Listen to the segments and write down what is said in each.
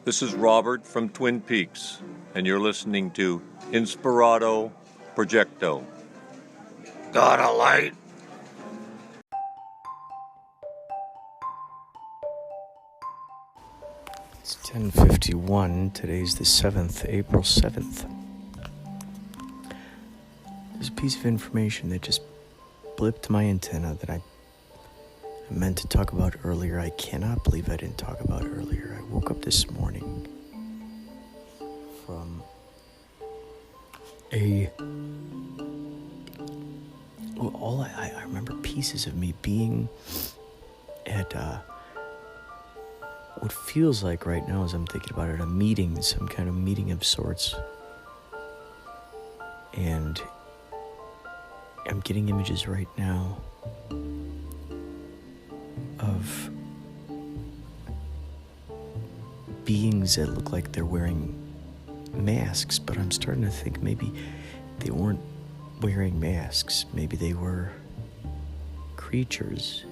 This is Robert from Twin Peaks, and you're listening to Inspirado, Projecto. Got a light? It's 10:51. Today's the 7th, April 7th. There's a piece of information that just blipped my antenna that I meant to talk about earlier. I cannot believe I didn't talk about earlier. I woke up this morning from I remember pieces of me being at what feels like right now, as I'm thinking about it, a meeting, some kind of meeting of sorts. And I'm getting images right now of beings that look like they're wearing masks, but I'm starting to think maybe they weren't wearing masks. Maybe they were creatures,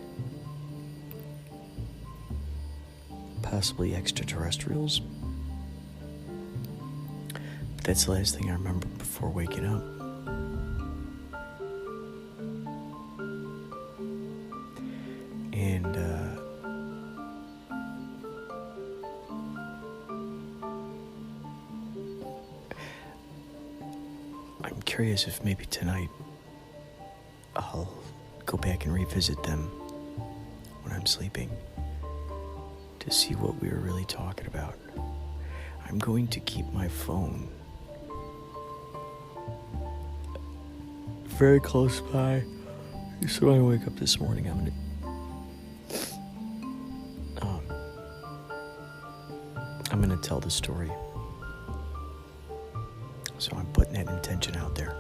possibly extraterrestrials. But that's the last thing I remember before waking up. And I'm curious if maybe tonight I'll go back and revisit them when I'm sleeping to see what we were really talking about. I'm going to keep my phone very close by, so when I wake up this morning, I'm gonna tell the story. So I'm putting that intention out there.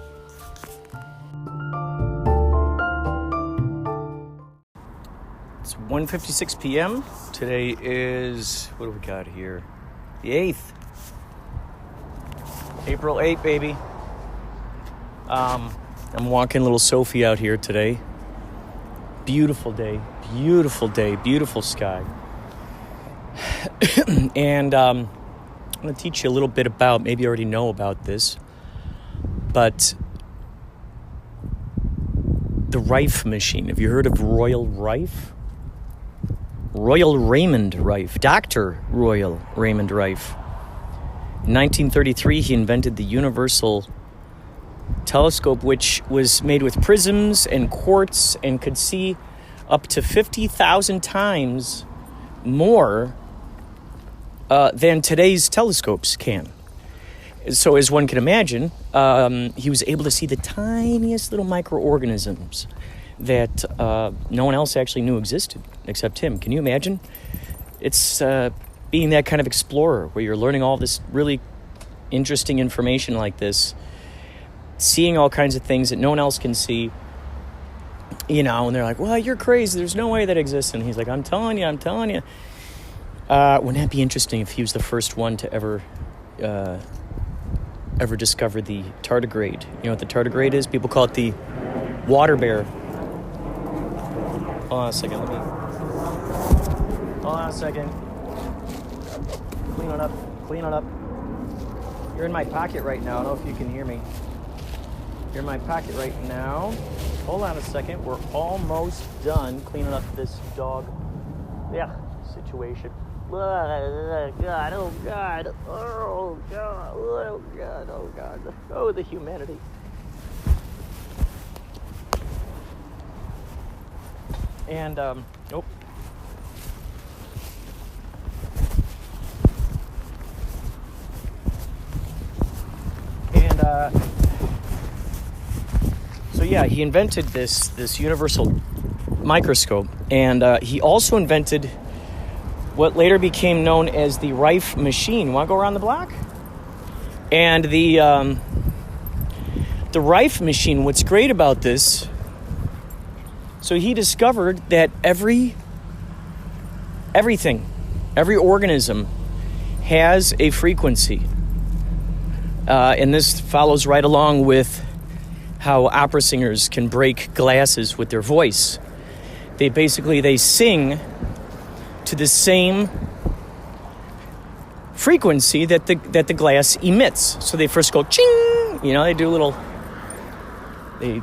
It's 1:56 p.m. Today is, what do we got here? The 8th. April 8th, baby. I'm walking little Sophie out here today. Beautiful day, beautiful sky. And I'm going to teach you a little bit about, maybe you already know about this, but the Rife Machine. Have you heard of Royal Rife? Royal Raymond Rife, Dr. Royal Raymond Rife. In 1933, he invented the universal telescope, which was made with prisms and quartz and could see up to 50,000 times more than today's telescopes can. So as one can imagine, he was able to see the tiniest little microorganisms that no one else actually knew existed except him. Can you imagine? It's being that kind of explorer where you're learning all this really interesting information like this, seeing all kinds of things that no one else can see, you know, and they're like, well, you're crazy. There's no way that exists. And he's like, I'm telling you. Wouldn't that be interesting if he was the first one to ever discover the tardigrade? You know what the tardigrade is? People call it the water bear. Hold on a second. Clean it up. You're in my pocket right now. I don't know if you can hear me. You're in my pocket right now. Hold on a second. We're almost done cleaning up this dog situation. Oh, God. Oh, the humanity. And, nope. And, so yeah, he invented this universal microscope, and he also invented what later became known as the Rife Machine. Want to go around the block? And the Rife Machine, what's great about this, so he discovered that every organism has a frequency. And this follows right along with how opera singers can break glasses with their voice. They sing to the same frequency that the glass emits. So they first go ching, they do a little, they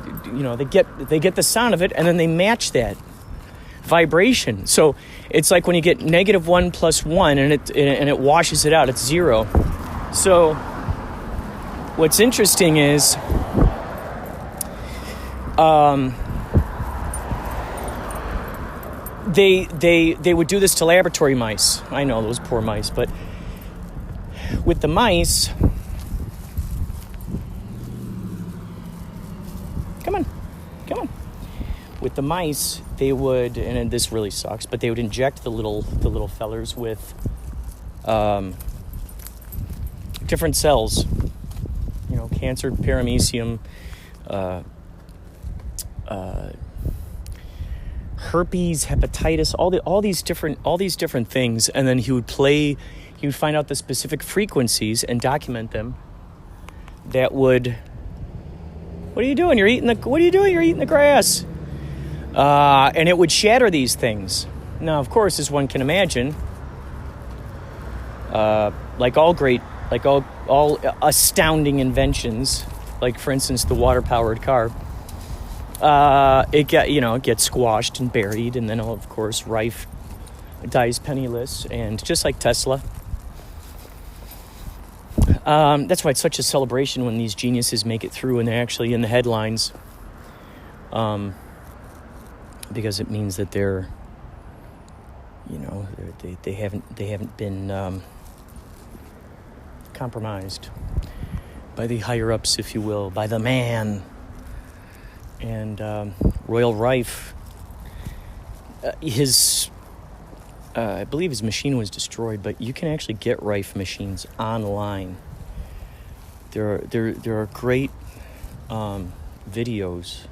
get the sound of it, and then they match that vibration. So it's like when you get -1 + 1 and it washes it out, it's 0. So what's interesting is they would do this to laboratory mice. I know, those poor mice, but with the mice, come on. With the mice, they would, and this really sucks, but they would inject the little fellers with different cells, cancer, paramecium, herpes, hepatitis, all these different things, and then he would find out the specific frequencies and document them. That would, what are you doing? You're eating the grass. And it would shatter these things. Now, of course, as one can imagine, like all astounding inventions, like for instance the water-powered car, it gets squashed and buried, and then of course Rife dies penniless, and just like Tesla. That's why it's such a celebration when these geniuses make it through and they're actually in the headlines. Because it means that they're, they haven't been compromised by the higher ups, if you will, by the man. And Royal Rife, I believe his machine was destroyed, but you can actually get Rife machines online. There are great videos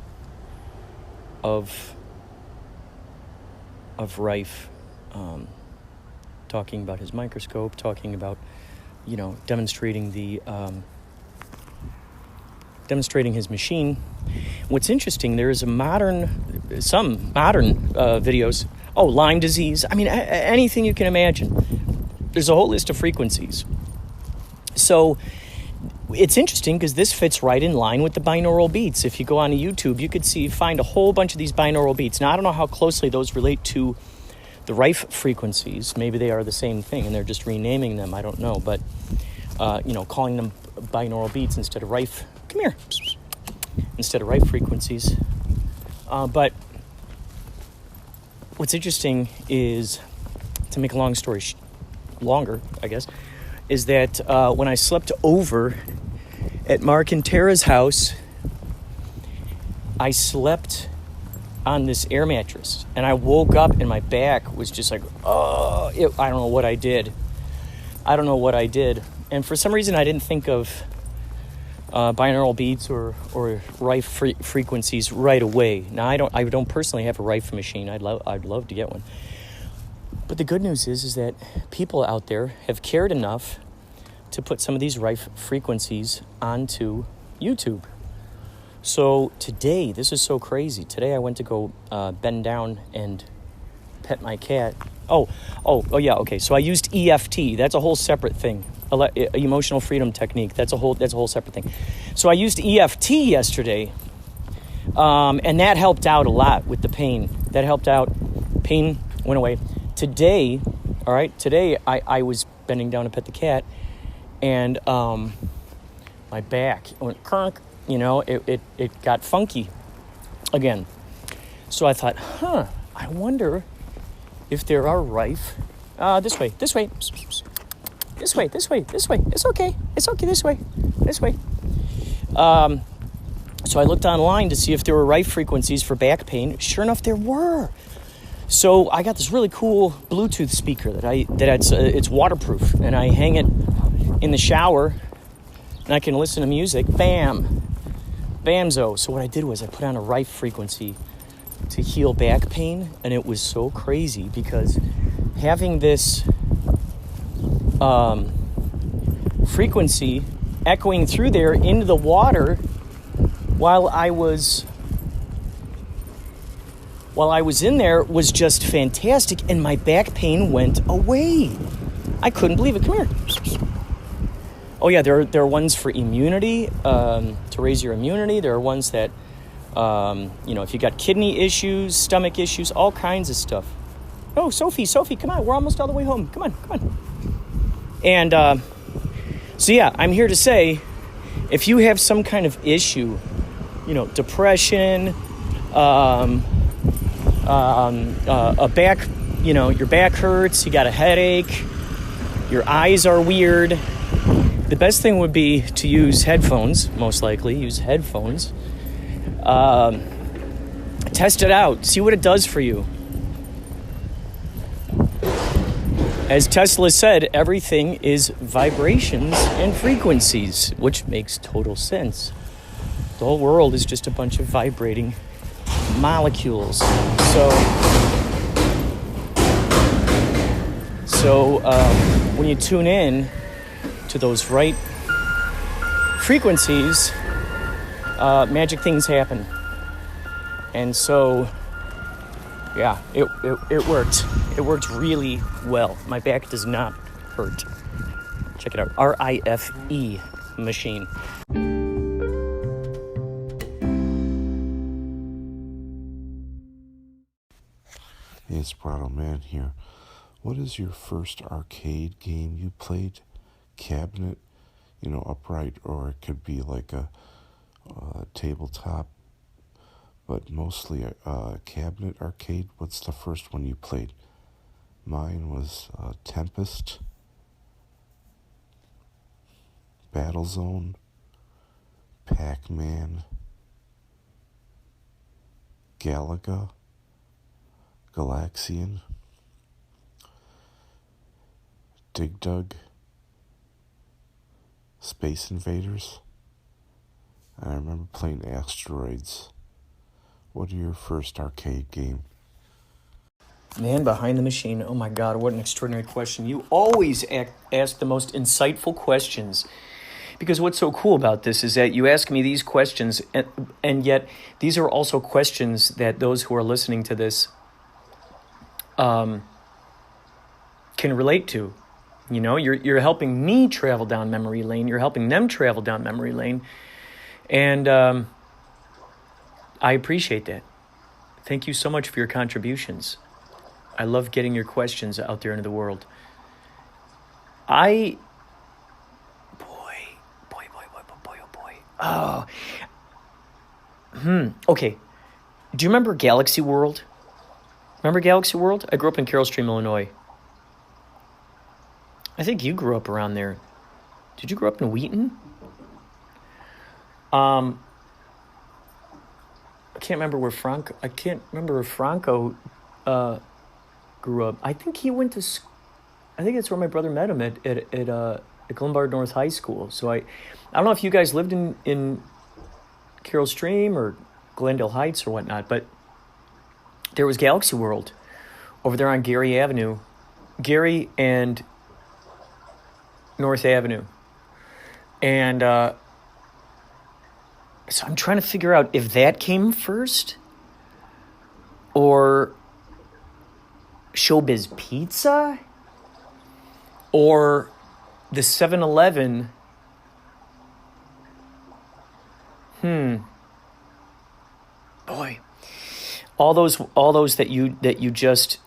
of Rife talking about his microscope, talking about demonstrating his machine. What's interesting, there is some modern videos. Lyme disease. I mean, anything you can imagine. There's a whole list of frequencies. So it's interesting because this fits right in line with the binaural beats. If you go on YouTube, you could find a whole bunch of these binaural beats. Now, I don't know how closely those relate to the Rife frequencies. Maybe they are the same thing and they're just renaming them. I don't know. But, calling them binaural beats instead of Rife. Come here. Instead of Rife frequencies. But what's interesting is, to make a long story longer, I guess, is that when I slept over at Mark and Tara's house, I slept on this air mattress, and I woke up and my back was just like, I don't know what I did. And for some reason, I didn't think of binaural beats or Rife frequencies right away. Now, I don't personally have a Rife machine. I'd love to get one. But the good news is that people out there have cared enough to put some of these Rife frequencies onto YouTube. So today, this is so crazy. Today I went to go bend down and pet my cat. Oh yeah, okay. So I used EFT. That's a whole separate thing. Emotional freedom technique. That's a whole separate thing. So I used EFT yesterday, and that helped out a lot with the pain. That helped out. Pain went away. Today, I was bending down to pet the cat, and my back went cronk. It got funky again. So I thought, I wonder if there are Rife. This way. It's okay, this way. So I looked online to see if there were Rife frequencies for back pain. Sure enough, there were. So I got this really cool Bluetooth speaker it's waterproof, and I hang it in the shower, and I can listen to music. Bamzo. So what I did was I put on a Rife frequency to heal back pain, and it was so crazy because having this frequency echoing through there into the water while I was in there was just fantastic, and my back pain went away. I couldn't believe it. Come here. Oh yeah, there are ones for immunity, to raise your immunity. There are ones that, if you got kidney issues, stomach issues, all kinds of stuff. Oh, Sophie, come on. We're almost all the way home. Come on. And so yeah, I'm here to say, if you have some kind of issue, depression, a back, your back hurts, you got a headache, your eyes are weird, the best thing would be to use headphones, most likely. Use headphones. Test it out. See what it does for you. As Tesla said, everything is vibrations and frequencies, which makes total sense. The whole world is just a bunch of vibrating molecules. So when you tune in to those right frequencies, magic things happen. And so, yeah, it worked. It worked really well. My back does not hurt. Check it out. Rife Machine. Hey, Inspirado man here. What is your first arcade game you played? Cabinet, upright, or it could be like a tabletop, but mostly a cabinet arcade. What's the first one you played? Mine was Tempest, Battlezone, Pac-Man, Galaga, Galaxian, Dig Dug, Space Invaders, and I remember playing Asteroids. What are your first arcade game? Man behind the machine. Oh my God, what an extraordinary question. You always ask the most insightful questions. Because what's so cool about this is that you ask me these questions, and yet these are also questions that those who are listening to this can relate to. You're helping me travel down memory lane. You're helping them travel down memory lane. And I appreciate that. Thank you so much for your contributions. I love getting your questions out there into the world. Boy. Oh. Okay. Do you remember Galaxy World? Remember Galaxy World? I grew up in Carroll Stream, Illinois. I think you grew up around there. Did you grow up in Wheaton? I can't remember where Franco grew up. I think he went to. I think that's where my brother met him at Glenbard North High School. So I don't know if you guys lived in Carroll Stream or Glendale Heights or whatnot, but there was Galaxy World over there on Gary and North Avenue, and so I'm trying to figure out if that came first or Showbiz Pizza or the 7-Eleven. Boy, all those that you just.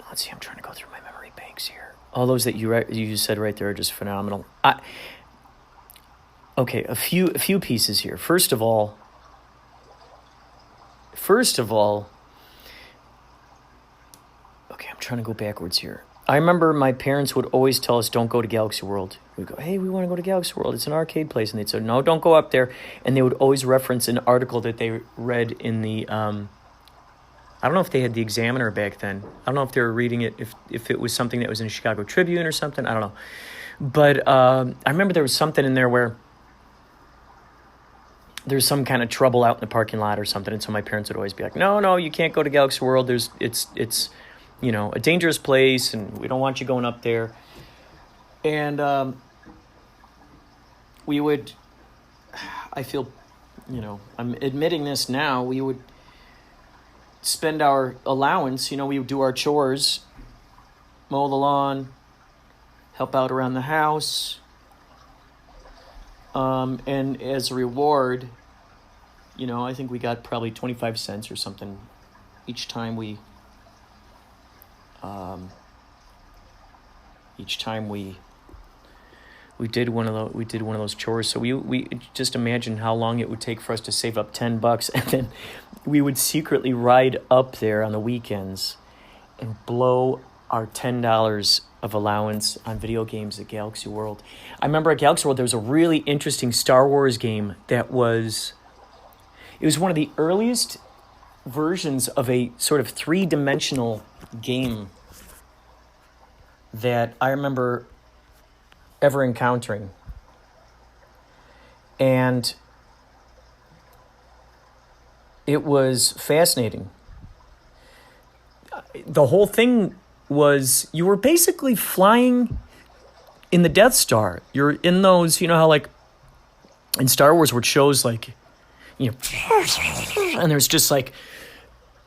Let's see. I'm trying to go through my memory banks here. All those that you said right there are just phenomenal. Okay, a few pieces here. First of all, okay, I'm trying to go backwards here. I remember my parents would always tell us, don't go to Galaxy World. We'd go, hey, we want to go to Galaxy World. It's an arcade place. And they'd say, no, don't go up there. And they would always reference an article that they read in the, I don't know if they had the Examiner back then. I don't know if they were reading it, if it was something that was in the Chicago Tribune or something. I don't know. But I remember there was something in there where there's some kind of trouble out in the parking lot or something. And so my parents would always be like, no, you can't go to Galaxy World. It's a dangerous place, and we don't want you going up there. And we would, I feel, I'm admitting this now, we would spend our allowance, we would do our chores mow the lawn, help out around the house. And as a reward, I think we got probably 25 cents or something each time we did one of those chores. So we just imagine how long it would take for us to save up $10, and then we would secretly ride up there on the weekends and blow our $10 of allowance on video games at Galaxy World. I remember at Galaxy World there was a really interesting Star Wars game it was one of the earliest versions of a sort of three-dimensional game that I remember ever encountering. And it was fascinating. The whole thing was you were basically flying in the Death Star. You're in those, how like in Star Wars where it shows like, and there's just like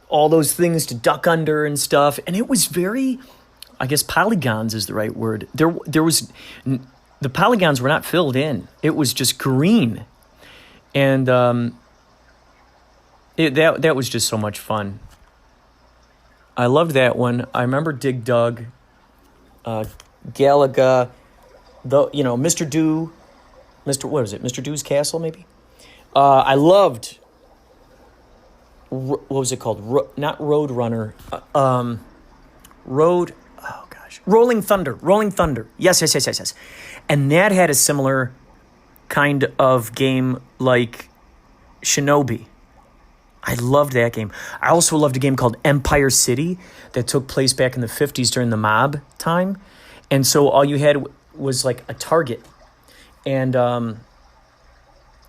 all those things to duck under and stuff. And it was very, I guess polygons is the right word. There was, the polygons were not filled in. It was just green. And that was just so much fun. I loved that one. I remember Dig Dug, Galaga, Mr. Do, Mr. Do's Castle, maybe? I loved, what was it called? Not Road Runner. Rolling Thunder. Yes. And that had a similar kind of game like Shinobi. I loved that game. I also loved a game called Empire City that took place back in the 50s during the mob time. And so all you had was like a target. And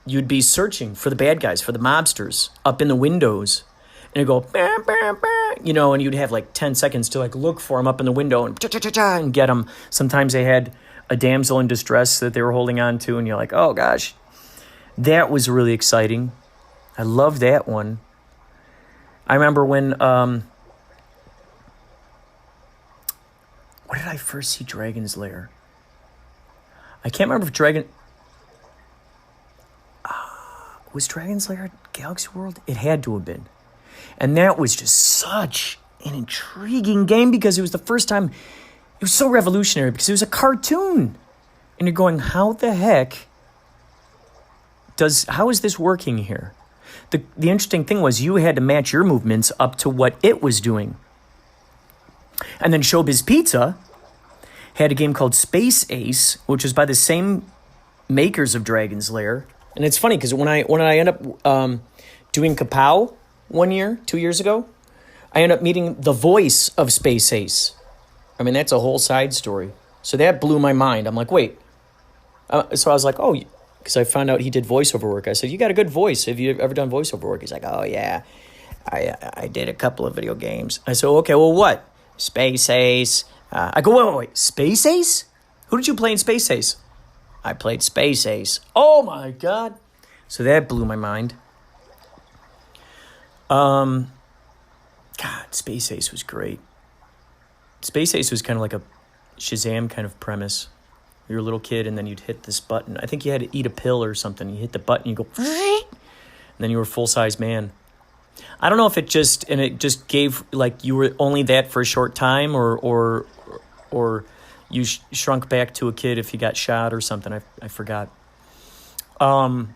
you'd be searching for the bad guys, for the mobsters, up in the windows. And it'd go, bah, bah, bah, and you'd have like 10 seconds to like look for them up in the window and get them. Sometimes they had a damsel in distress that they were holding on to, and you're like, oh gosh. That was really exciting. I love that one. I remember when, where did I first see Dragon's Lair? I can't remember if was Dragon's Lair at Galaxy World? It had to have been. And that was just such an intriguing game because it was the first time, it was so revolutionary because it was a cartoon. And you're going, how the heck how is this working here? The interesting thing was you had to match your movements up to what it was doing. And then Showbiz Pizza had a game called Space Ace, which was by the same makers of Dragon's Lair. And it's funny because when I end up doing Kapow 2 years ago, I end up meeting the voice of Space Ace. I mean, that's a whole side story. So that blew my mind. I'm like, wait. So I was like, oh, because I found out he did voiceover work. I said, you got a good voice. Have you ever done voiceover work? He's like, oh, yeah. I did a couple of video games. I said, okay, well, what? Space Ace. I go, wait. Space Ace? Who did you play in Space Ace? I played Space Ace. Oh, my God. So that blew my mind. God, Space Ace was great. Space Ace was kind of like a Shazam kind of premise. You're a little kid, and then you'd hit this button. I think you had to eat a pill or something. You hit the button, you go, and then you were a full-size man. I don't know if it just gave, like, you were only that for a short time, or you shrunk back to a kid if you got shot or something. I forgot. God.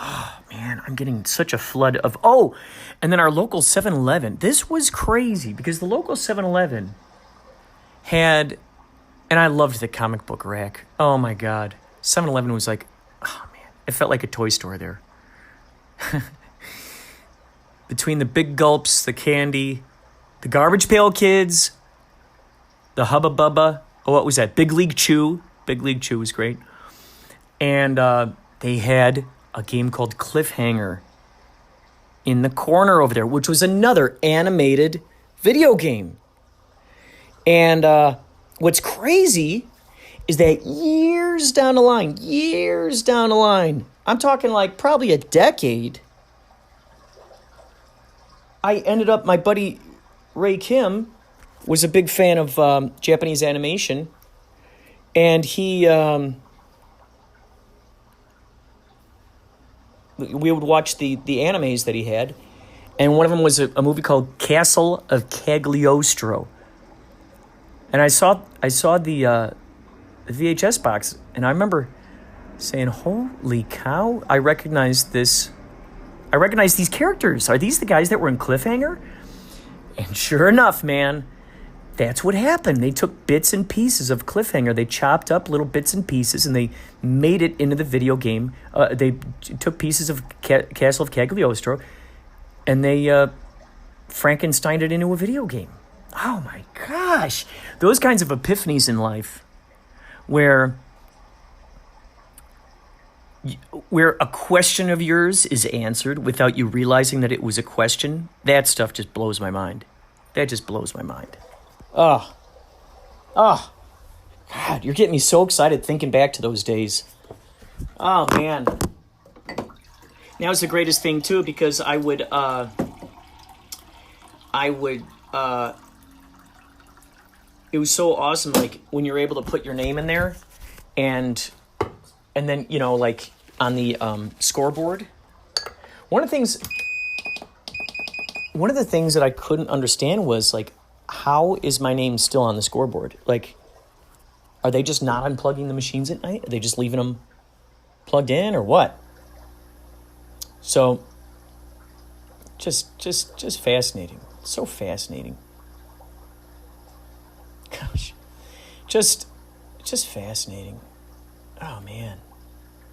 Oh, man, I'm getting such a flood of... Oh, and then our local 7-Eleven. This was crazy because the local 7-Eleven had... And I loved the comic book rack. Oh, my God. 7-Eleven was like... Oh, man. It felt like a toy store there. Between the Big Gulps, the candy, the Garbage Pail Kids, the Hubba Bubba. Oh, what was that? Big League Chew. Big League Chew was great. And they had a game called Cliffhanger in the corner over there, which was another animated video game. And what's crazy is that years down the line, I'm talking like probably a decade, I ended up, my buddy Ray Kim was a big fan of Japanese animation, and he we would watch the animes that he had, and one of them was a movie called Castle of Cagliostro. And I saw the VHS box, and I remember saying, "Holy cow! I recognize this. I recognize these characters. Are these the guys that were in Cliffhanger?" And sure enough, man, that's what happened. They took bits and pieces of Cliffhanger. They chopped up little bits and pieces, and they made it into the video game. They took pieces of Castle of Cagliostro, and they Frankensteined it into a video game. Oh my gosh. Those kinds of epiphanies in life where a question of yours is answered without you realizing that it was a question, that stuff just blows my mind. That just blows my mind. Oh, God, you're getting me so excited thinking back to those days. Oh, man. Now it's the greatest thing, too, because I would it was so awesome, like, when you're able to put your name in there, and then, you know, like, on the scoreboard. One of the things that I couldn't understand was, like, how is my name still on the scoreboard? Like, are they just not unplugging the machines at night? Are they just leaving them plugged in, or what? So, just fascinating. So fascinating. Gosh. Just fascinating. Oh, man.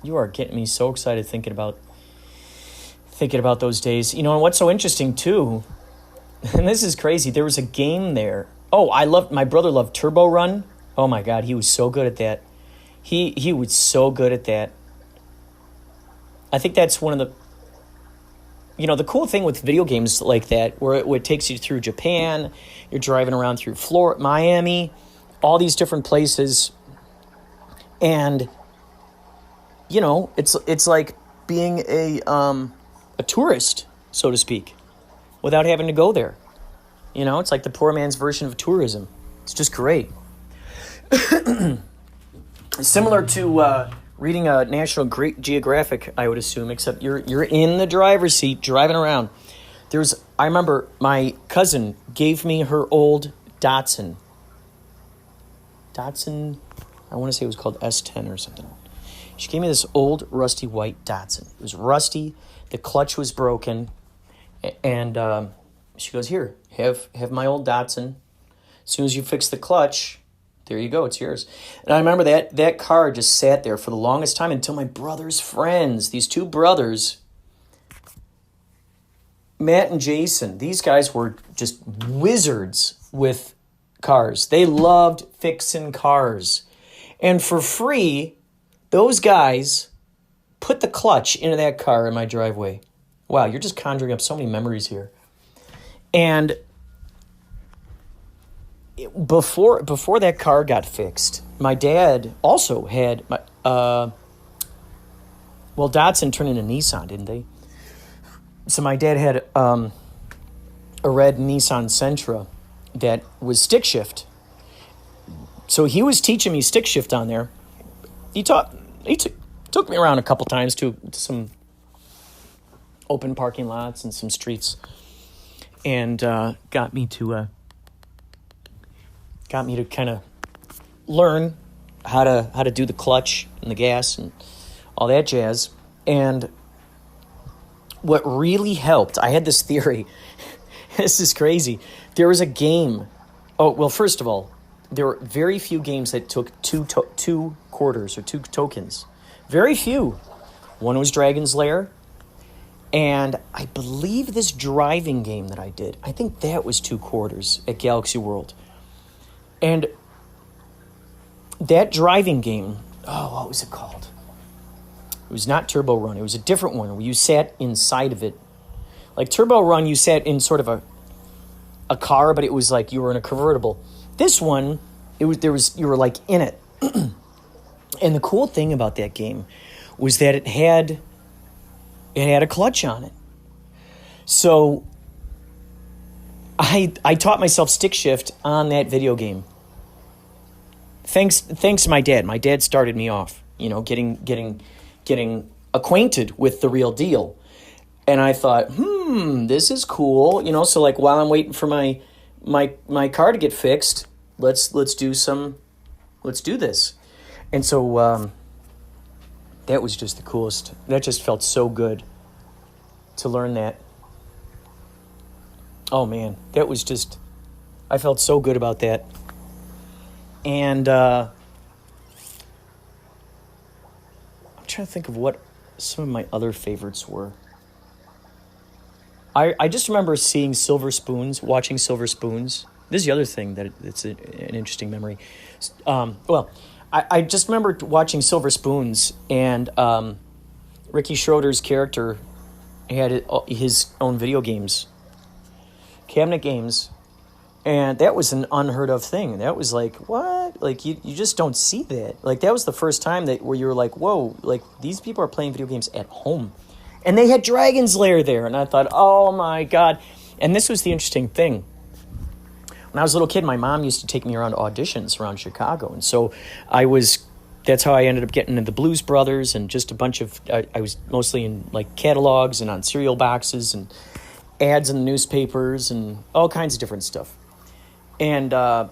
You are getting me so excited thinking about those days. You know, and what's so interesting, too, and this is crazy, there was a game there. Oh, my brother loved Turbo Run. Oh, my God, he was so good at that. He was so good at that. I think that's one of the... You know, the cool thing with video games like that, where it takes you through Japan, you're driving around through Florida, Miami, all these different places, and, you know, it's like being a tourist, so to speak, without having to go there. You know, it's like the poor man's version of tourism. It's just great. Similar to reading a National Geographic, I would assume, except you're in the driver's seat driving around. I remember my cousin gave me her old Datsun. I want to say it was called S10 or something. She gave me this old rusty white Datsun. It was rusty. The clutch was broken. And she goes, "Here, have my old Datsun. As soon as you fix the clutch, there you go, it's yours." And I remember that car just sat there for the longest time until my brother's friends, these two brothers, Matt and Jason, these guys were just wizards with cars. They loved fixing cars. And for free, those guys put the clutch into that car in my driveway. Wow, you're just conjuring up so many memories here. And before that car got fixed, my dad also had Datsun turned into Nissan, didn't they? So my dad had a red Nissan Sentra that was stick shift. So he was teaching me stick shift on there. He took me around a couple times to some open parking lots and some streets, and got me to kind of learn how to do the clutch and the gas and all that jazz. And what really helped, I had this theory. This is crazy. There was a game. Oh, well, first of all, there were very few games that took two quarters or two tokens. Very few. One was Dragon's Lair. And I believe this driving game that I did, I think that was 2 quarters at Galaxy World. And that driving game, what was it called? It was not Turbo Run. It was a different one where you sat inside of it. Like Turbo Run, you sat in sort of a car, but it was like you were in a convertible. This one, you were like in it. And the cool thing about that game was that it had a clutch on it. So I taught myself stick shift on that video game. Thanks to my dad. My dad started me off, getting acquainted with the real deal. And I thought, this is cool. So like while I'm waiting for my car to get fixed, let's do this. And so that was just the coolest. That just felt so good to learn that. Oh man, that was just, I felt so good about that. And I'm trying to think of what some of my other favorites were. I just remember seeing Silver Spoons, watching Silver Spoons. This is the other thing that it's an interesting memory. I just remember watching Silver Spoons, and Ricky Schroeder's character had his own video games, cabinet games, and that was an unheard of thing. That was like, what? Like, you just don't see that. Like, that was the first time where you were like, whoa, like, these people are playing video games at home. And they had Dragon's Lair there, and I thought, oh my God. And this was the interesting thing. When I was a little kid, my mom used to take me around auditions around Chicago, and so that's how I ended up getting into the Blues Brothers and just a bunch of, I was mostly in like catalogs and on cereal boxes and ads in the newspapers and all kinds of different stuff. And, do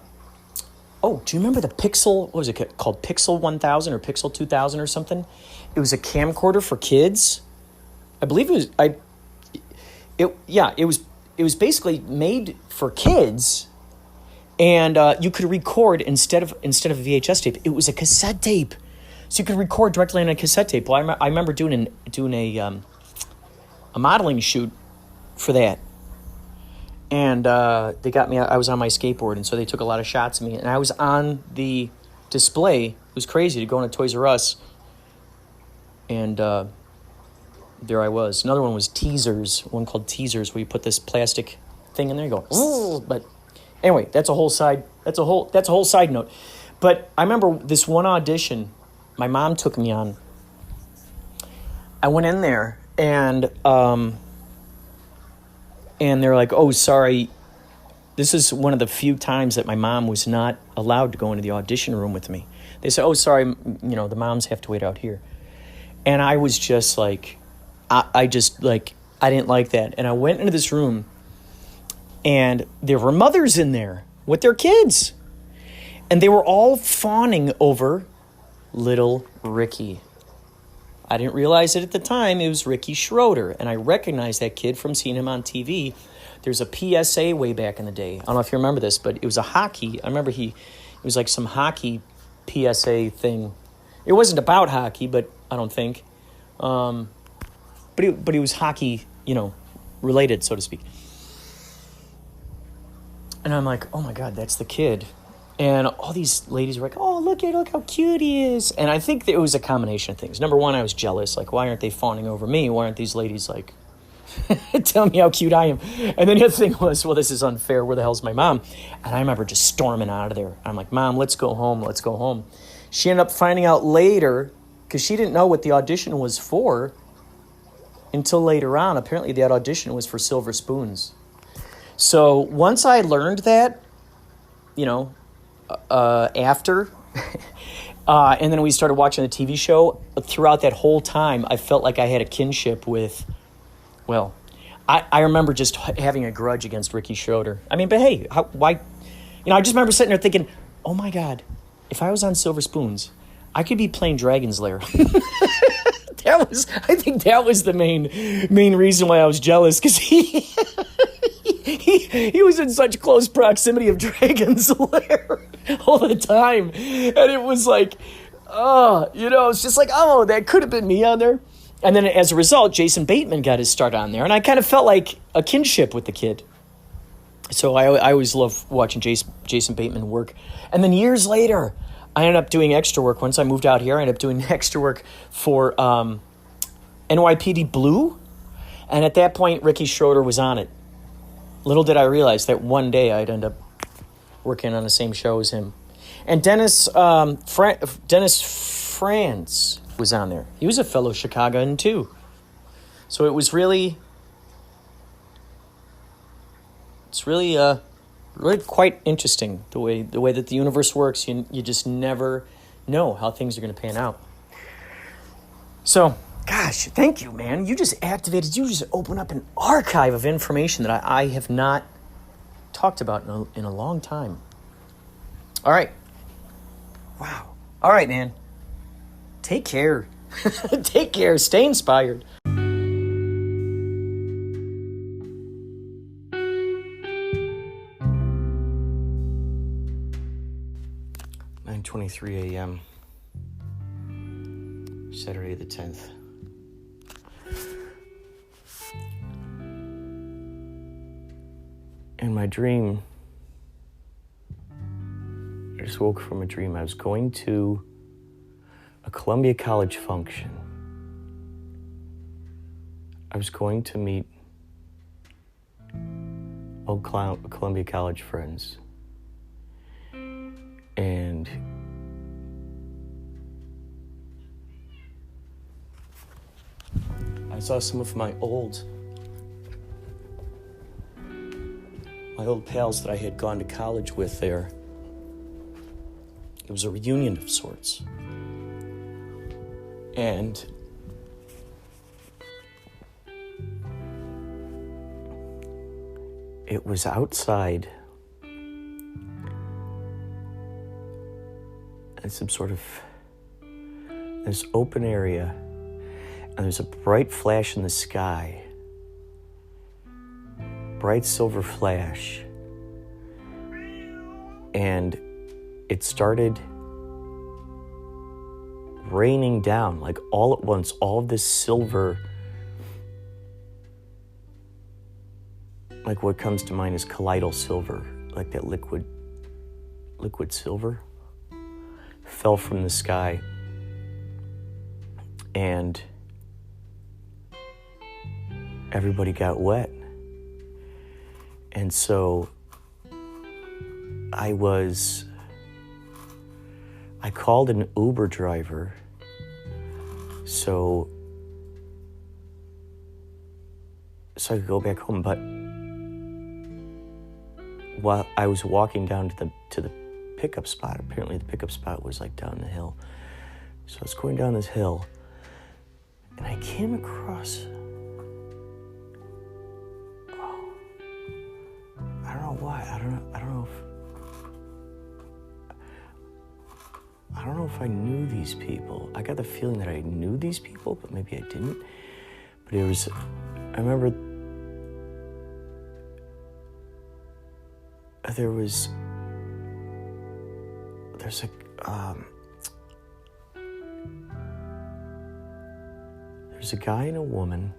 you remember the Pixel, what was it called? Pixel 1000 or Pixel 2000 or something? It was a camcorder for kids. I believe it was basically made for kids. And you could record instead of a VHS tape. It was a cassette tape, so you could record directly on a cassette tape. Well, I remember doing a modeling shoot for that, and they got me. I was on my skateboard, and so they took a lot of shots of me, and I was on the display. It was crazy to go into Toys R Us, and there I was. Another one was Teasers. One called Teasers, where you put this plastic thing in there. You go, but. Anyway, that's a whole side note. But I remember this one audition my mom took me on. I went in there and they're like, "Oh, sorry. This is one of the few times that my mom was not allowed to go into the audition room with me." They said, "Oh, sorry, the moms have to wait out here." And I was just like I didn't like that. And I went into this room, and there were mothers in there with their kids. And they were all fawning over little Ricky. I didn't realize it at the time. It was Ricky Schroeder. And I recognized that kid from seeing him on TV. There's a PSA way back in the day. I don't know if you remember this, but it was a hockey. I remember it was like some hockey PSA thing. It wasn't about hockey, but I don't think. But it was hockey, related, so to speak. And I'm like, oh my God, that's the kid. And all these ladies were like, oh, look how cute he is. And I think it was a combination of things. Number one, I was jealous. Like, why aren't they fawning over me? Why aren't these ladies like, telling me how cute I am? And then the other thing was, well, this is unfair. Where the hell's my mom? And I remember just storming out of there. I'm like, Mom, let's go home. She ended up finding out later, because she didn't know what the audition was for until later on. Apparently that audition was for Silver Spoons. So once I learned that, after, and then we started watching the TV show, throughout that whole time, I felt like I had a kinship with, I remember just having a grudge against Ricky Schroeder. I mean, but hey, why? I just remember sitting there thinking, oh my God, if I was on Silver Spoons, I could be playing Dragon's Lair. I think that was the main reason why I was jealous, because he was in such close proximity of Dragon's Lair all the time. And it was like, it's just like, oh, that could have been me on there. And then as a result, Jason Bateman got his start on there. And I kind of felt like a kinship with the kid. So I always love watching Jason Bateman work. And then years later, I ended up doing extra work. Once I moved out here, I ended up doing extra work for NYPD Blue. And at that point, Ricky Schroeder was on it. Little did I realize that one day I'd end up working on the same show as him. And Dennis Franz was on there. He was a fellow Chicagoan too. So it was really It's really really quite interesting the way that the universe works. You just never know how things are going to pan out. So, gosh, thank you, man. You just opened up an archive of information that I have not talked about in a long time. All right. Wow. All right, man. Take care. Take care. Stay inspired. 9:23 a.m. Saturday the 10th. In my dream, I just woke from a dream. I was going to a Columbia College function. I was going to meet old Columbia College friends. And I saw some of my old pals that I had gone to college with there. It was a reunion of sorts. And it was outside in some sort of this open area, and there's a bright flash in the sky. Bright silver flash. And it started raining down, like all at once, all of this silver. Like what comes to mind is colloidal silver, like that liquid silver, fell from the sky. And everybody got wet. And so I called an Uber driver so I could go back home. But while I was walking down to the pickup spot, apparently the pickup spot was like down the hill. So I was going down this hill, and I came across, I don't know why, I don't know if I knew these people. I got the feeling that I knew these people, but maybe I didn't. But I remember there's a guy and a woman,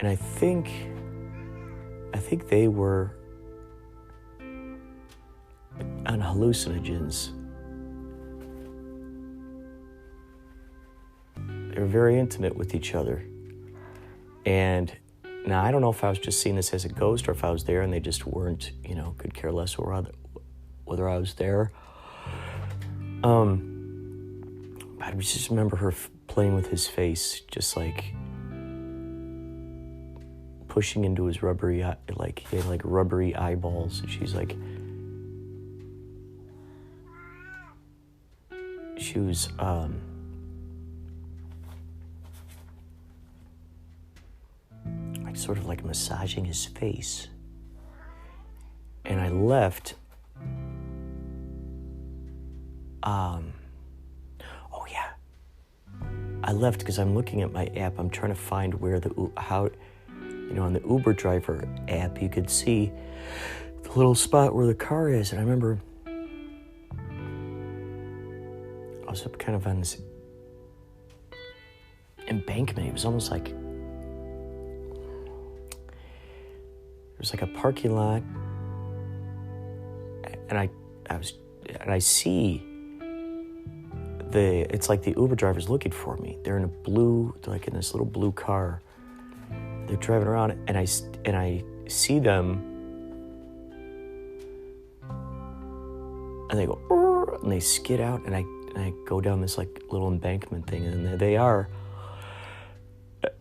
and I think they were on hallucinogens. They were very intimate with each other. And now I don't know if I was just seeing this as a ghost or if I was there and they just weren't, could care less whether I was there. I just remember her playing with his face, just like pushing into his rubbery, like he had like rubbery eyeballs. And she was like sort of like massaging his face. And I left. I left because I'm looking at my app. I'm trying to find where on the Uber driver app, you could see the little spot where the car is. And I remember I was up kind of on this embankment. It was almost like there was like a parking lot, and I see it's like the Uber driver's looking for me. They're in like in this little blue car. They're driving around, and I see them, and they go, and they skid out, and I go down this like little embankment thing, and there they are.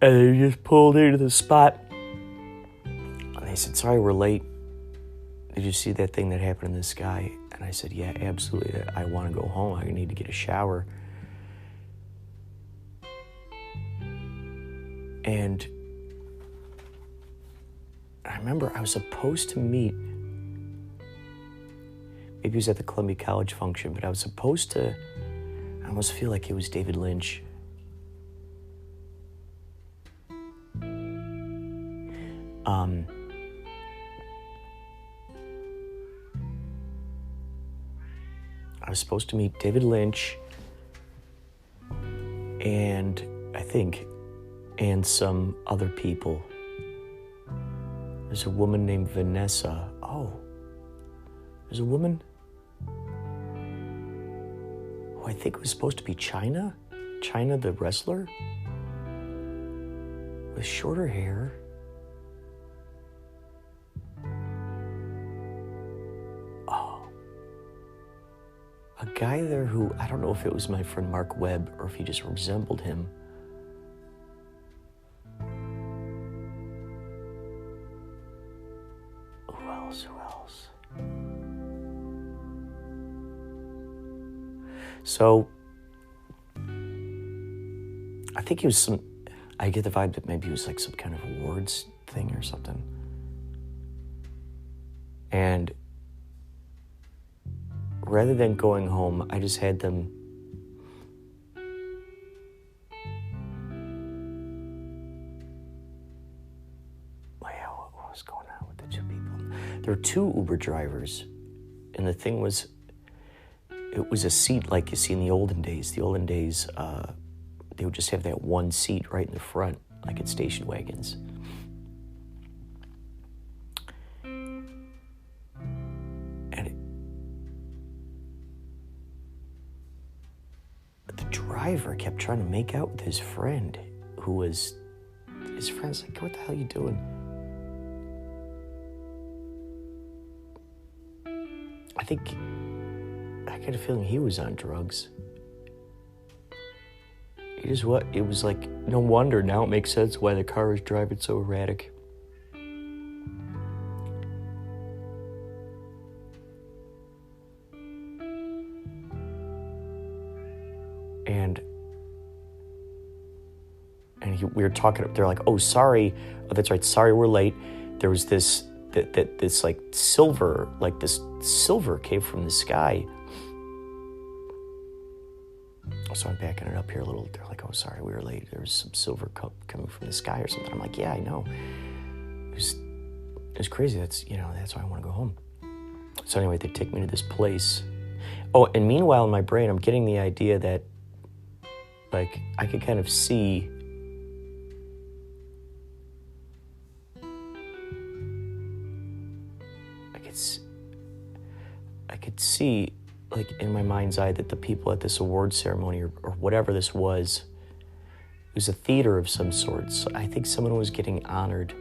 And they just pulled into the spot. And they he said, sorry we're late. Did you see that thing that happened in the sky? And I said, yeah, absolutely. I want to go home. I need to get a shower. And I remember I was supposed to meet, maybe it was at the Columbia College function, but I was supposed to, I almost feel like it was David Lynch. I was supposed to meet David Lynch and and some other people. There's a woman named Vanessa. Oh, there's a woman who I think was supposed to be China the wrestler, with shorter hair. A guy there who, I don't know if it was my friend Mark Webb or if he just resembled him. Who else? So, I think he was I get the vibe that maybe it was like some kind of awards thing or something. And rather than going home, I just had them what was going on with the two people? There were two Uber drivers, and the thing was, it was a seat like you see in the olden days. The olden days, they would just have that one seat right in the front, like at station wagons. Driver kept trying to make out with his friend, his friend's like, what the hell are you doing? I get a feeling he was on drugs. It was like, no wonder now it makes sense why the car was driving so erratic. We were talking, they're like, oh, sorry. Oh, that's right. Sorry, we're late. There was this silver came from the sky. So I'm backing it up here a little. They're like, oh, sorry, we were late. There was some silver coming from the sky or something. I'm like, yeah, I know. It was crazy. That's why I want to go home. So anyway, they take me to this place. Oh, and meanwhile in my brain, I'm getting the idea that, like, I could kind of see like in my mind's eye that the people at this award ceremony or whatever this was, it was a theater of some sort. So I think someone was being honored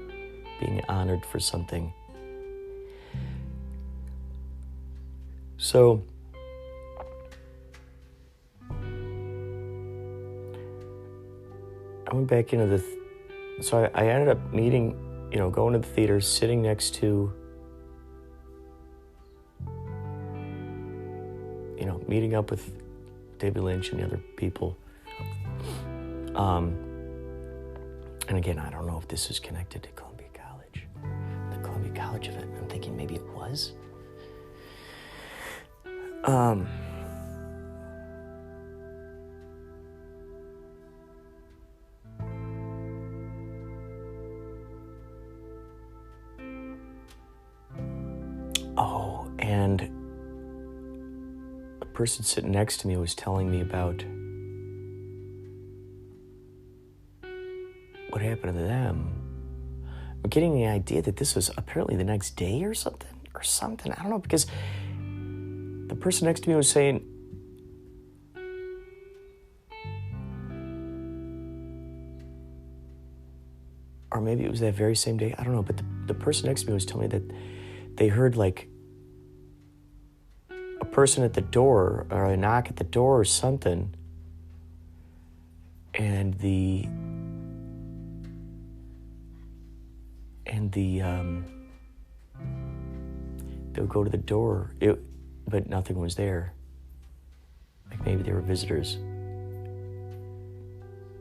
for something. So I went back into so I ended up meeting, going to the theater, sitting next to, meeting up with David Lynch and the other people. And again, I don't know if this is connected to Columbia College. The Columbia College event, I'm thinking maybe it was. Oh, and the person sitting next to me was telling me about what happened to them. I'm getting the idea that this was apparently the next day or something. I don't know, because the person next to me was saying, or maybe it was that very same day, I don't know, but the person next to me was telling me that they heard like a person at the door or a knock at the door or something, and the They would go to the door, but nothing was there. Like maybe they were visitors.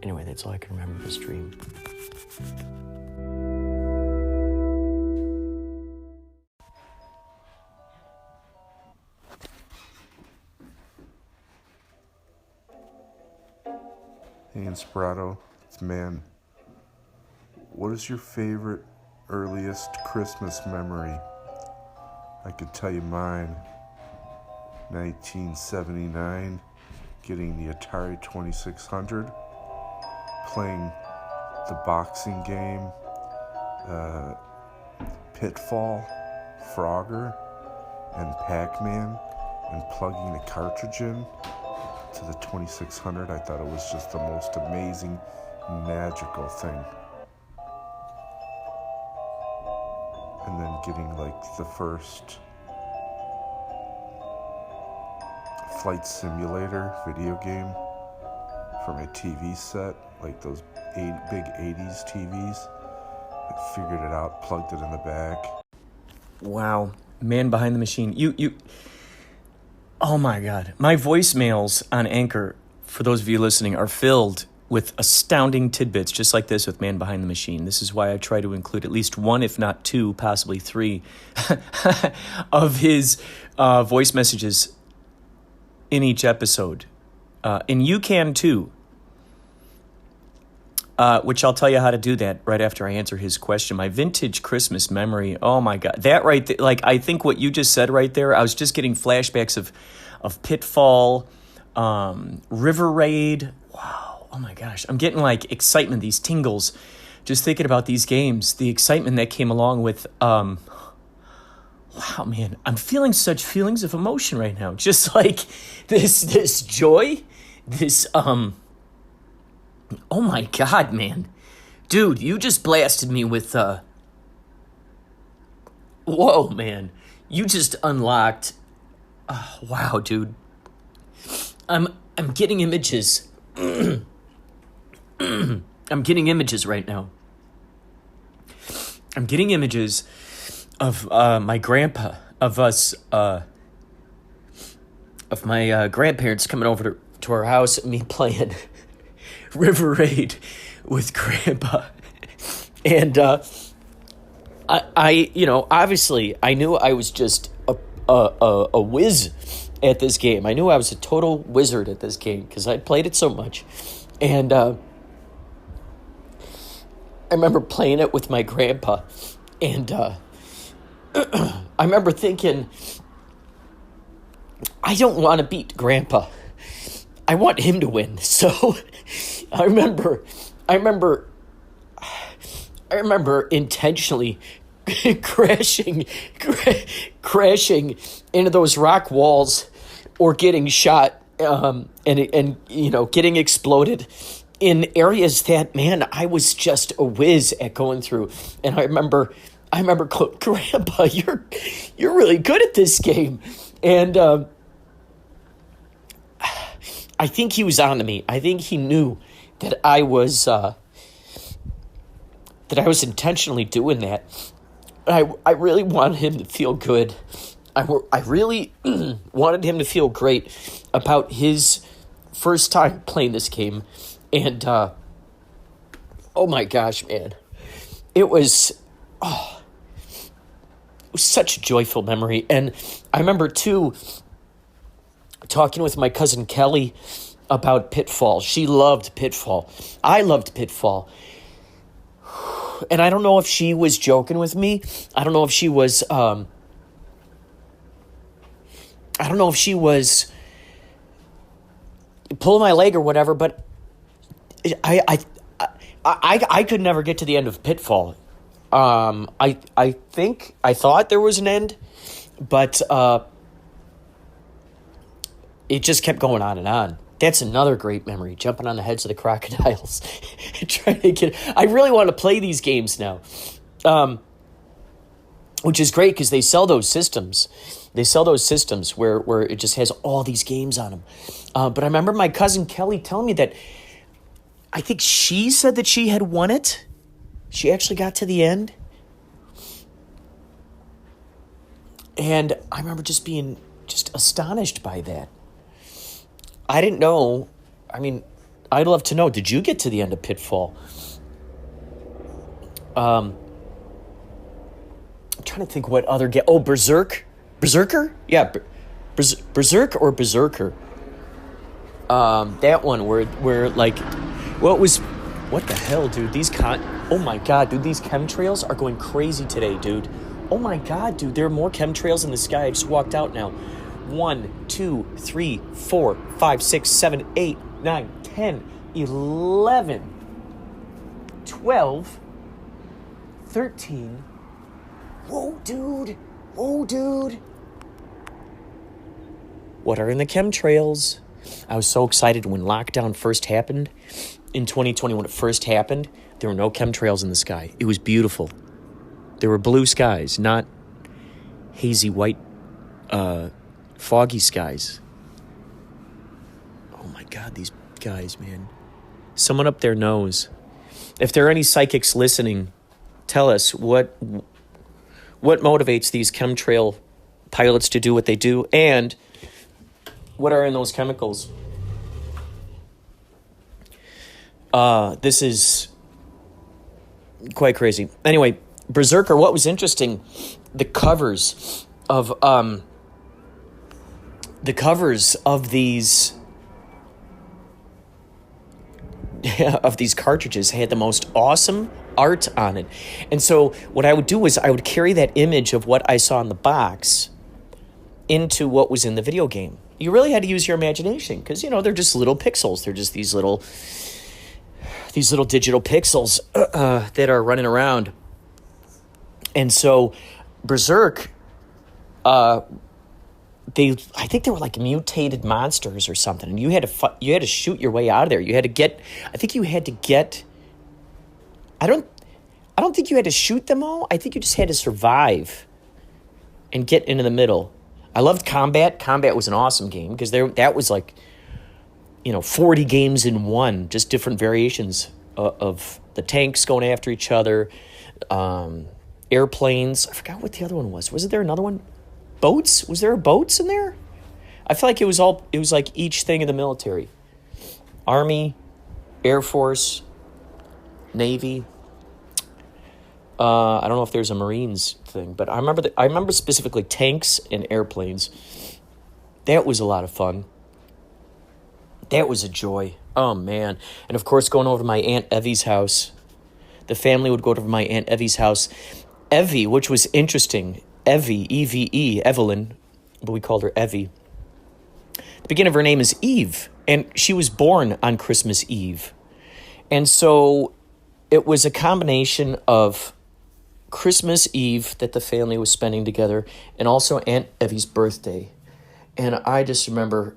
Anyway, that's all I can remember of this dream. Hey, Inspirado, it's man. What is your favorite earliest Christmas memory? I could tell you mine. 1979, getting the Atari 2600, playing the boxing game, Pitfall, Frogger, and Pac-Man, and plugging a cartridge in to the 2600. I thought it was just the most amazing, magical thing. And then getting like the first flight simulator video game for my TV set, like those big 80s TVs. I figured it out, plugged it in the back. Wow. Man behind the machine. You Oh my God. My voicemails on Anchor, for those of you listening, are filled with astounding tidbits just like this with Man Behind the Machine. This is why I try to include at least one, if not two, possibly three, of his voice messages in each episode. And you can too, which I'll tell you how to do that right after I answer his question. My vintage Christmas memory, oh my God. That right there, like I think what you just said right there, I was just getting flashbacks of Pitfall, River Raid. Wow. Oh my gosh, I'm getting like excitement, these tingles, just thinking about these games, the excitement that came along with, wow, man, I'm feeling such feelings of emotion right now. Just like this joy, this, oh my God, man. Dude, you just blasted me with, whoa, man. You just unlocked, wow, dude. I'm getting images. I'm getting images right now. I'm getting images of my grandpa, of us, of my grandparents coming over to our house and me playing River Raid with Grandpa. And I obviously I knew I was just a whiz at this game. I knew I was a total wizard at this game because I'd played it so much. And I remember playing it with my grandpa, and I remember thinking, I don't want to beat Grandpa. I want him to win. So I remember intentionally crashing into those rock walls or getting shot and getting exploded in areas that, man, I was just a whiz at going through. And I remember going, Grandpa, you're really good at this game. And I think he was on to me. I think he knew that I was intentionally doing that. I really wanted him to feel good. I really wanted him to feel great about his first time playing this game. And, oh my gosh, man. It was such a joyful memory. And I remember, too, talking with my cousin Kelly about Pitfall. She loved Pitfall. I loved Pitfall. And I don't know if she was joking with me. I don't know if she was pulling my leg or whatever, but I could never get to the end of Pitfall. I thought there was an end, but it just kept going on and on. That's another great memory, jumping on the heads of the crocodiles. Trying to get. I really want to play these games now, which is great because they sell those systems. They sell those systems where it just has all these games on them. But I remember my cousin Kelly telling me that I think she said that she had won it. She actually got to the end. And I remember just being just astonished by that. I didn't know. I mean, I'd love to know, did you get to the end of Pitfall? I'm trying to think what other game. Oh, Berserk? Berserker? Yeah, Berserk or Berserker. That one where like, what the hell, dude? Oh my God, dude, these chemtrails are going crazy today, dude. Oh my God, dude, there are more chemtrails in the sky. I just walked out now. 1, 2, 3, 4, 5, 6, 7, 8, 9, 10, 11, 12, 13. Whoa, dude. What are in the chemtrails? I was so excited when lockdown first happened. In 2020, when it first happened, there were no chemtrails in the sky. It was beautiful. There were blue skies, not hazy white, foggy skies. Oh my God, these guys, man. Someone up there knows. If there are any psychics listening, tell us what motivates these chemtrail pilots to do what they do, and what are in those chemicals. This is quite crazy. Anyway, Berserker, what was interesting, the covers of these of these cartridges had the most awesome art on it. And so what I would do is I would carry that image of what I saw in the box into what was in the video game. You really had to use your imagination because, they're just little pixels. They're just these little digital pixels that are running around. And so Berserk, I think they were like mutated monsters or something, and you had to shoot your way out of there. I don't think you had to shoot them all. I think you just had to survive and get into the middle. I loved Combat. Combat was an awesome game because that was like, 40 games in one, just different variations of the tanks going after each other, airplanes. I forgot what the other one was. Wasn't there another one? Boats? Was there boats in there? I feel like it was like each thing in the military. Army, Air Force, Navy. I don't know if there's a Marines thing, but I remember specifically tanks and airplanes. That was a lot of fun. That was a joy. Oh, man. And, of course, going over to my Aunt Evie's house. The family would go over to my Aunt Evie's house. Evie, which was interesting. Evie, E-V-E, Evelyn, but we called her Evie. The beginning of her name is Eve, and she was born on Christmas Eve. And so it was a combination of Christmas Eve that the family was spending together and also Aunt Evie's birthday. And I just remember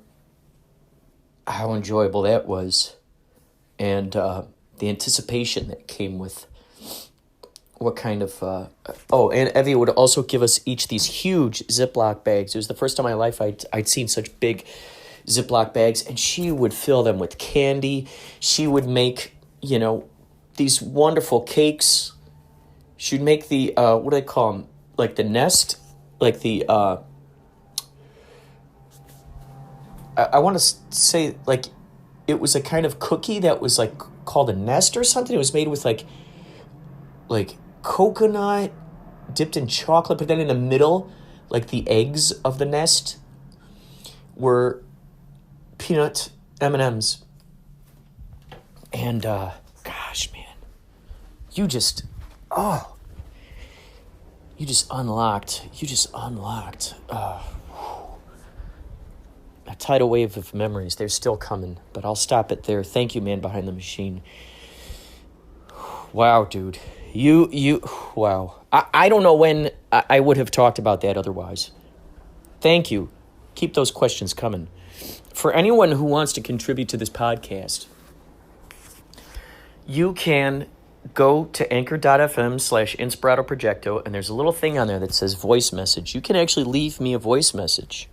how enjoyable that was, and the anticipation that came with what kind of... and Evie would also give us each these huge Ziploc bags. It was the first time in my life I'd seen such big Ziploc bags, and she would fill them with candy. She would make, these wonderful cakes. She'd make the, what do they call them? Like the nest? Like the... I want to say, like, it was a kind of cookie that was, like, called a nest or something. It was made with, like coconut dipped in chocolate, but then in the middle, like, the eggs of the nest were peanut M&Ms. And, gosh, man, you just unlocked a tidal wave of memories. They're still coming, but I'll stop it there. Thank you, man behind the machine. Wow, dude. Wow. I don't know when I would have talked about that otherwise. Thank you. Keep those questions coming. For anyone who wants to contribute to this podcast, you can go to anchor.fm/Inspirado Projecto, and there's a little thing on there that says voice message. You can actually leave me a voice message.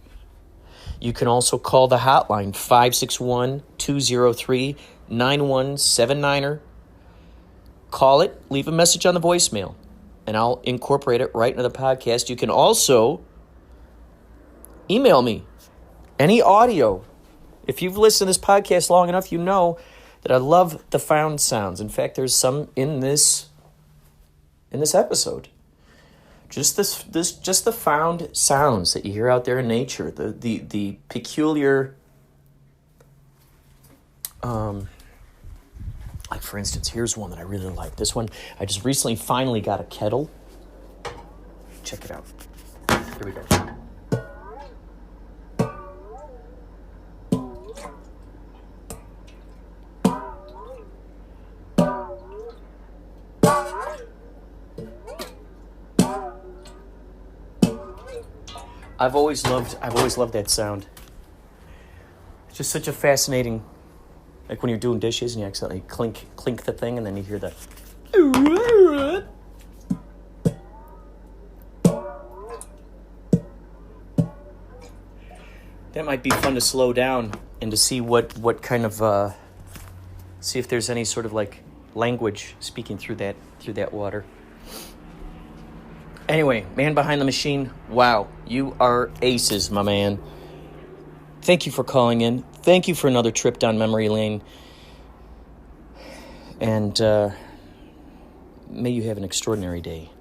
You can also call the hotline, 561-203-9179. Call it, leave a message on the voicemail, and I'll incorporate it right into the podcast. You can also email me. Any audio. If you've listened to this podcast long enough, you know that I love the found sounds. In fact, there's some in this episode. Just the found sounds that you hear out there in nature, the peculiar, like for instance, here's one that I really like. This one, I just recently finally got a kettle. Check it out. Here we go. I've always loved that sound. It's just such a fascinating, like when you're doing dishes and you accidentally clink the thing and then you hear that. That might be fun to slow down and to see what kind of see if there's any sort of like language speaking through that water. Anyway, man behind the machine, wow, you are aces, my man. Thank you for calling in. Thank you for another trip down memory lane. And may you have an extraordinary day.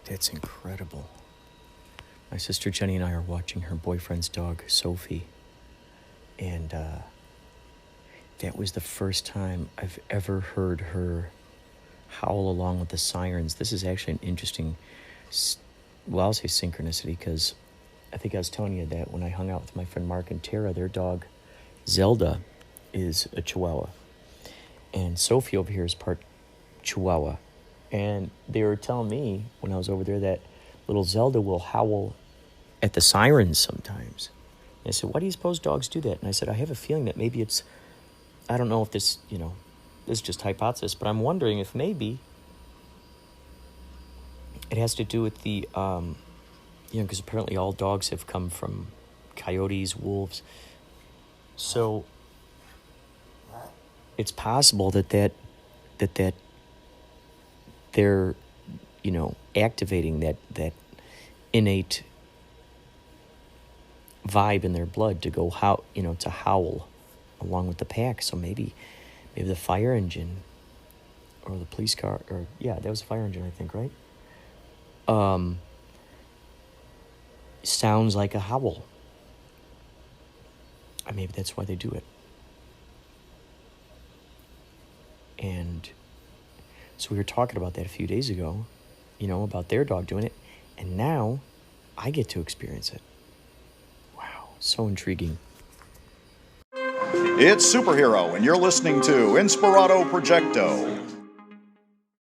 That's incredible. My sister Jenny and I are watching her boyfriend's dog, Sophie. And that was the first time I've ever heard her howl along with the sirens. This is actually an interesting, I'll say synchronicity, because I think I was telling you that when I hung out with my friend Mark and Tara, their dog, Zelda, is a Chihuahua. And Sophie over here is part Chihuahua. And they were telling me when I was over there that little Zelda will howl at the sirens sometimes. And I said, why do you suppose dogs do that? And I said, I have a feeling that maybe it's, I don't know if this, this is just hypothesis, but I'm wondering if maybe it has to do with the, because apparently all dogs have come from coyotes, wolves. So it's possible that they're, activating that innate vibe in their blood to go to howl along with the pack. So maybe the fire engine or the police car, that was a fire engine, I think, right? Sounds like a howl. And maybe that's why they do it. And so we were talking about that a few days ago, about their dog doing it. And now I get to experience it. Wow, so intriguing. It's Superhero, and you're listening to Inspirado Projecto.